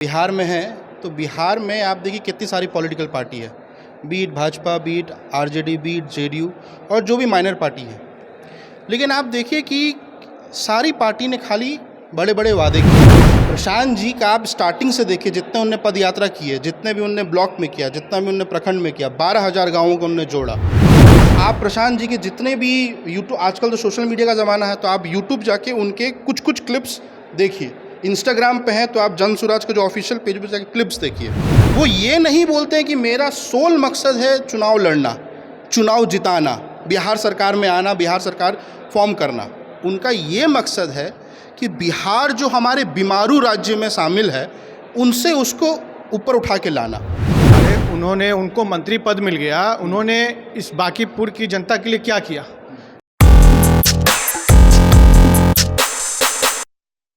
बिहार में है तो बिहार में आप देखिए कितनी सारी पॉलिटिकल पार्टी है, beat Bhajpa, beat RJD, beat JDU और जो भी माइनर पार्टी है। लेकिन आप देखिए कि सारी पार्टी ने खाली बड़े बड़े वादे किए। प्रशांत जी का आप स्टार्टिंग से देखिए, जितने उनने पद यात्रा की है, जितने भी उनने ब्लॉक में किया, जितना भी उनने प्रखंड में किया, 12,000 गाँवों को उनने जोड़ा। आप प्रशांत जी के जितने भी यूट्यूब, आजकल तो सोशल मीडिया का ज़माना है, तो आप यूट्यूब जाके उनके कुछ कुछ क्लिप्स देखिए। इंस्टाग्राम पे हैं तो आप जन स्वराज का जो ऑफिशियल पेज पे जाके क्लिप्स देखिए। वो ये नहीं बोलते हैं कि मेरा सोल मकसद है चुनाव लड़ना, चुनाव जिताना, बिहार सरकार में आना, बिहार सरकार फॉर्म करना। उनका ये मकसद है कि बिहार जो हमारे बीमारू राज्य में शामिल है, उनसे उसको ऊपर उठा के लाना। उन्होंने, उनको मंत्री पद मिल गया, उन्होंने इस बांकीपुर की जनता के लिए क्या किया?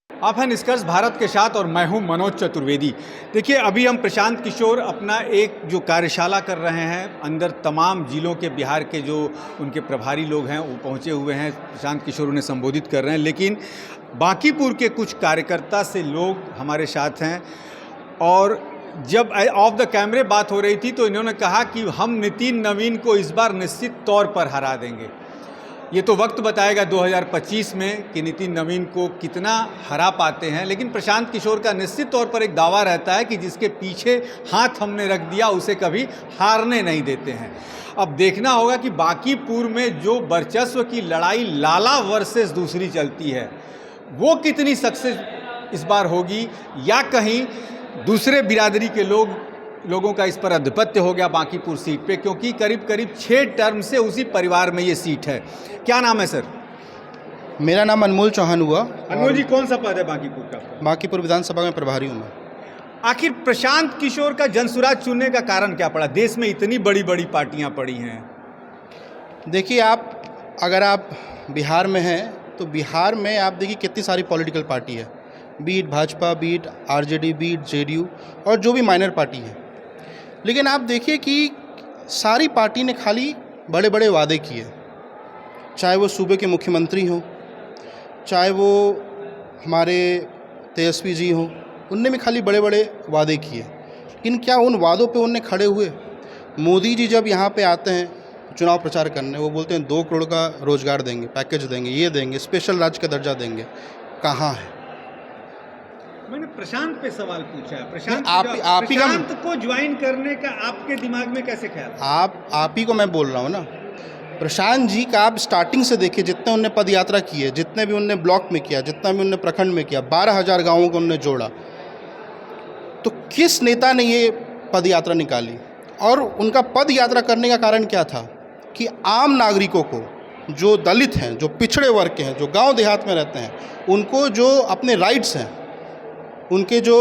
आप हैं निष्कर्ष भारत के साथ और मैं हूं मनोज चतुर्वेदी। देखिए, अभी हम प्रशांत किशोर अपना एक जो कार्यशाला कर रहे हैं, अंदर तमाम जिलों के बिहार के जो उनके प्रभारी लोग हैं वो पहुंचे हुए हैं। प्रशांत किशोर उन्हें संबोधित कर रहे हैं, लेकिन बांकीपुर के कुछ कार्यकर्ता से लोग हमारे साथ हैं। और जब ऑफ द कैमरे बात हो रही थी तो इन्होंने कहा कि हम नितिन नवीन को इस बार निश्चित तौर पर हरा देंगे। ये तो वक्त बताएगा 2025 में कि नितिन नवीन को कितना हरा पाते हैं, लेकिन प्रशांत किशोर का निश्चित तौर पर एक दावा रहता है कि जिसके पीछे हाथ हमने रख दिया उसे कभी हारने नहीं देते हैं। अब देखना होगा कि बांकीपुर में जो वर्चस्व की लड़ाई लाला वर्सेस दूसरी चलती है, वो कितनी सक्सेस इस बार होगी, या कहीं दूसरे बिरादरी के लोगों का इस पर आधिपत्य हो गया बांकीपुर सीट पे, क्योंकि करीब करीब 6 टर्म से उसी परिवार में ये सीट है। क्या नाम है सर? मेरा नाम अनमोल चौहान हुआ। अनमोल जी, कौन सा पद है बांकीपुर का? बांकीपुर विधानसभा में प्रभारी हूँ मैं। आखिर प्रशांत किशोर का जनसुराज चुनने का कारण क्या पड़ा? देश में इतनी बड़ी बड़ी पार्टियां पड़ी हैं। देखिए, अगर आप बिहार में हैं तो बिहार में आप देखिए कितनी सारी पॉलिटिकल पार्टी है, beat Bhajpa, beat RJD, beat JDU और जो भी माइनर पार्टी है। लेकिन आप देखिए कि सारी पार्टी ने खाली बड़े बड़े वादे किए, चाहे वो सूबे के मुख्यमंत्री हों, चाहे वो हमारे तेजस्वी जी हों, उनने भी खाली बड़े बड़े वादे किए। लेकिन क्या उन वादों पे उनने खड़े हुए? मोदी जी जब यहाँ पे आते हैं चुनाव प्रचार करने, वो बोलते हैं 2 करोड़ का रोजगार देंगे, पैकेज देंगे, ये देंगे, स्पेशल राज्य का दर्जा देंगे। कहाँ है? मैंने प्रशांत पे सवाल पूछा है। प्रशांत को ज्वाइन करने का आपके दिमाग में कैसे ख्याल? आप ही को मैं बोल रहा हूँ ना। प्रशांत जी का आप स्टार्टिंग से देखिए, जितने उनने पद यात्रा की है, जितने भी उनने ब्लॉक में किया, जितना भी उनने प्रखंड में किया, 12,000 गाँवों को उनने जोड़ा। तो किस नेता ने ये पद यात्रा निकाली? और उनका पद यात्रा करने का कारण क्या था? कि आम नागरिकों को, जो दलित हैं, जो पिछड़े वर्ग के हैं, जो गाँव देहात में रहते हैं, उनको जो अपने राइट्स हैं, उनके जो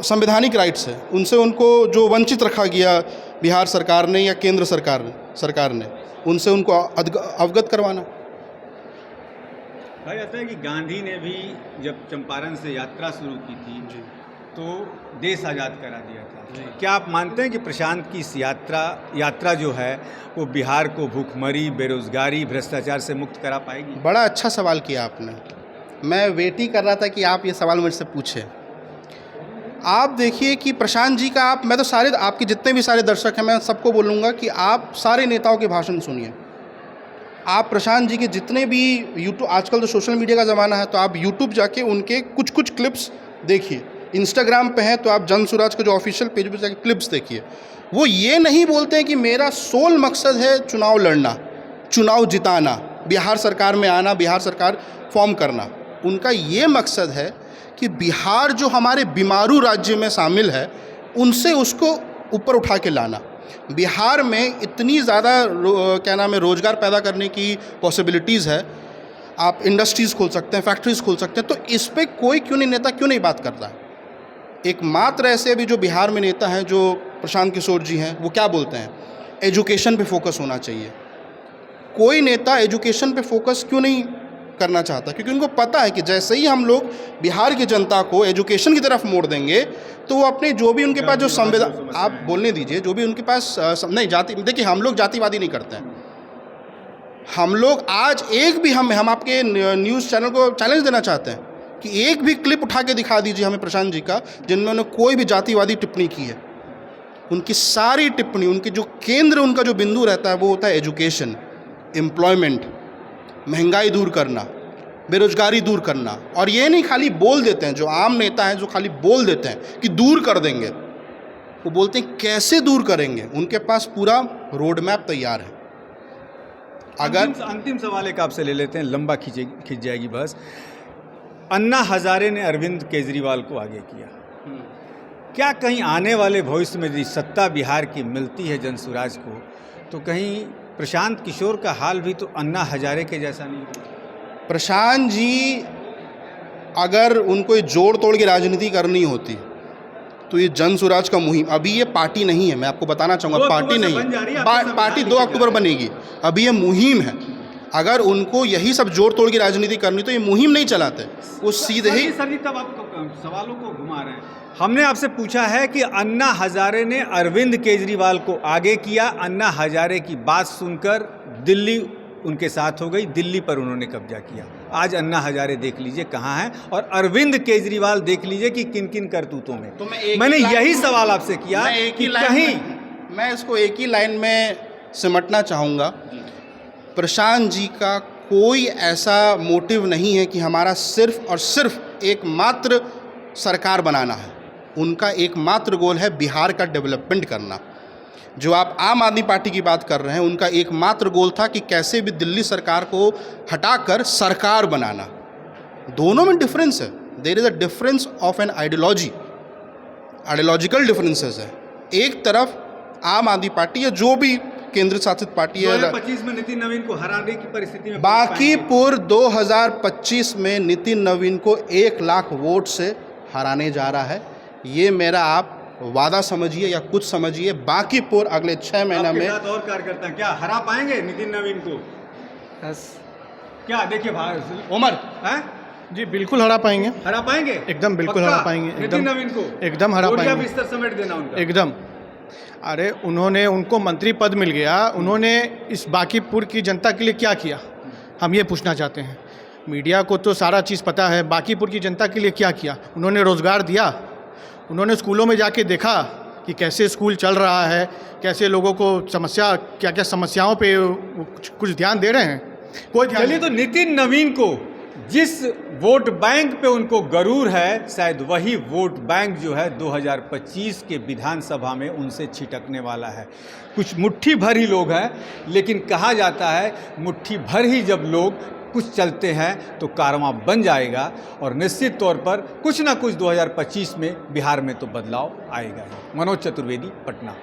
संवैधानिक राइट्स हैं, उनसे उनको जो वंचित रखा गया बिहार सरकार ने या केंद्र सरकार ने, उनसे उनको अवगत करवाना। कहा जाता है कि गांधी ने भी जब चंपारण से यात्रा शुरू की थी तो देश आज़ाद करा दिया था। क्या आप मानते हैं कि प्रशांत की इस यात्रा जो है वो बिहार को भूखमरी, बेरोजगारी, भ्रष्टाचार से मुक्त करा पाएगी? बड़ा अच्छा सवाल किया आपने। मैं वेट ही कर रहा था कि आप ये सवाल मुझसे पूछे। आप देखिए कि प्रशांत जी का मैं तो सारे आपके जितने भी सारे दर्शक हैं, मैं सबको बोलूँगा कि आप सारे नेताओं के भाषण सुनिए। आप प्रशांत जी के जितने भी यूट्यूब, आजकल तो सोशल मीडिया का ज़माना है, तो आप यूट्यूब जाके उनके कुछ कुछ क्लिप्स देखिए। इंस्टाग्राम पे हैं तो आप जन स्वराज का जो ऑफिशियल पेज पे जाके क्लिप्स देखिए। वो ये नहीं बोलते हैं कि मेरा सोल मकसद है चुनाव लड़ना, चुनाव जिताना, बिहार सरकार में आना, बिहार सरकार फॉर्म करना। उनका ये मकसद है कि बिहार जो हमारे बीमारू राज्य में शामिल है, उनसे उसको ऊपर उठा के लाना। बिहार में इतनी ज़्यादा क्या नाम है, रोज़गार पैदा करने की पॉसिबिलिटीज़ है। आप इंडस्ट्रीज़ खोल सकते हैं, फैक्ट्रीज़ खोल सकते हैं। तो इस पे कोई नेता क्यों नहीं बात करता? एकमात्र ऐसे अभी जो बिहार में नेता हैं, जो प्रशांत किशोर जी हैं, वो क्या बोलते हैं? एजुकेशन पे फोकस होना चाहिए। कोई नेता एजुकेशन पे फोकस क्यों नहीं करना चाहता? क्योंकि उनको पता है कि जैसे ही हम लोग बिहार की जनता को एजुकेशन की तरफ मोड़ देंगे तो वो अपने जो भी उनके पास जो संविधान, आप बोलने दीजिए, जो भी उनके पास नहीं, जाति, देखिए हम लोग जातिवादी नहीं करते हैं। हम लोग आज एक भी हम आपके न्यूज़ चैनल को चैलेंज देना चाहते हैं कि एक भी क्लिप उठा के दिखा दीजिए हमें प्रशांत जी का जिनमें उन्होंने कोई भी जातिवादी टिप्पणी की है। उनकी सारी टिप्पणी, उनकी जो केंद्र, उनका जो बिंदु रहता है वो होता है एजुकेशन, एम्प्लॉयमेंट, महंगाई दूर करना, बेरोजगारी दूर करना। और ये नहीं खाली बोल देते हैं, जो आम नेता हैं जो खाली बोल देते हैं कि दूर कर देंगे, वो बोलते हैं कैसे दूर करेंगे। उनके पास पूरा रोड मैप तैयार है। अगर अंतिम सवाल एक आपसे ले लेते हैं, लंबा खिंच जाएगी बस। अन्ना हजारे ने अरविंद केजरीवाल को आगे किया, क्या कहीं आने वाले भविष्य में यदि सत्ता बिहार की मिलती है जनसुराज को, तो कहीं प्रशांत किशोर का हाल भी तो अन्ना हजारे के जैसा नहीं होगा? प्रशांत जी अगर उनको ये जोड़ तोड़ की राजनीति करनी होती तो ये जनसुराज का मुहिम, अभी ये पार्टी नहीं है, मैं आपको बताना चाहूँगा, पार्टी नहीं है, पार्टी 2 अक्टूबर बनेगी, अभी ये मुहिम है। अगर उनको यही सब जोड़ तोड़ की राजनीति करनी तो ये मुहिम नहीं चलाते, वो सीधे ही। सर जी तब आप सवालों को घुमा रहे हैं। हमने आपसे पूछा है कि अन्ना हजारे ने अरविंद केजरीवाल को आगे किया, अन्ना हजारे की बात सुनकर दिल्ली उनके साथ हो गई, दिल्ली पर उन्होंने कब्जा किया। आज अन्ना हजारे देख लीजिए कहाँ हैं और अरविंद केजरीवाल देख लीजिए कि किन किन करतूतों में। तो मैंने यही सवाल आपसे किया कि कहीं मैं इसको एक ही लाइन में सिमटना चाहूँगा। प्रशांत जी का कोई ऐसा मोटिव नहीं है कि हमारा सिर्फ और सिर्फ एकमात्र सरकार बनाना है। उनका एकमात्र गोल है बिहार का डेवलपमेंट करना। जो आप आम आदमी पार्टी की बात कर रहे हैं, उनका एकमात्र गोल था कि कैसे भी दिल्ली सरकार को हटाकर सरकार बनाना। दोनों में डिफरेंस है, there is a difference of an ideology, ideological differences है। एक तरफ आम आदमी पार्टी या जो भी केंद्र शासित पार्टी है, 2025 में नितिन नवीन को हराने की परिस्थिति में बांकीपुर 2025 में नितिन नवीन को 1 लाख वोट से हराने जा रहा है। ये मेरा आप वादा समझिए या कुछ समझिए। बांकीपुर अगले 6 महीना में साथ और कार्यकर्ता क्या हरा पाएंगे नितिन नवीन को? क्या देखिए उमर है जी, बिल्कुल हरा पाएंगे, हरा पाएंगे, एकदम बिल्कुल हरा पाएंगे, नितिन नवीन को एकदम हरा पाएंगे, बिस्तर समेट देना उनका एकदम। अरे उन्होंने, उनको मंत्री पद मिल गया, उन्होंने इस बांकीपुर की जनता के लिए क्या किया, हम ये पूछना चाहते हैं। मीडिया को तो सारा चीज़ पता है, बांकीपुर की जनता के लिए क्या किया? उन्होंने रोज़गार दिया, उन्होंने स्कूलों में जाके देखा कि कैसे स्कूल चल रहा है, कैसे लोगों को समस्या, क्या क्या समस्याओं पे कुछ ध्यान दे रहे हैं? कोई ध्यान। चलिए, तो नितिन नवीन को जिस वोट बैंक पे उनको गरूर है, शायद वही वोट बैंक जो है 2025 के विधानसभा में उनसे छिटकने वाला है। कुछ मुट्ठी भर ही लोग हैं, लेकिन कहा जाता है मुट्ठी भर ही जब लोग कुछ चलते हैं तो कारवां बन जाएगा, और निश्चित तौर पर कुछ ना कुछ 2025 में बिहार में तो बदलाव आएगा ही। मनोज चतुर्वेदी, पटना।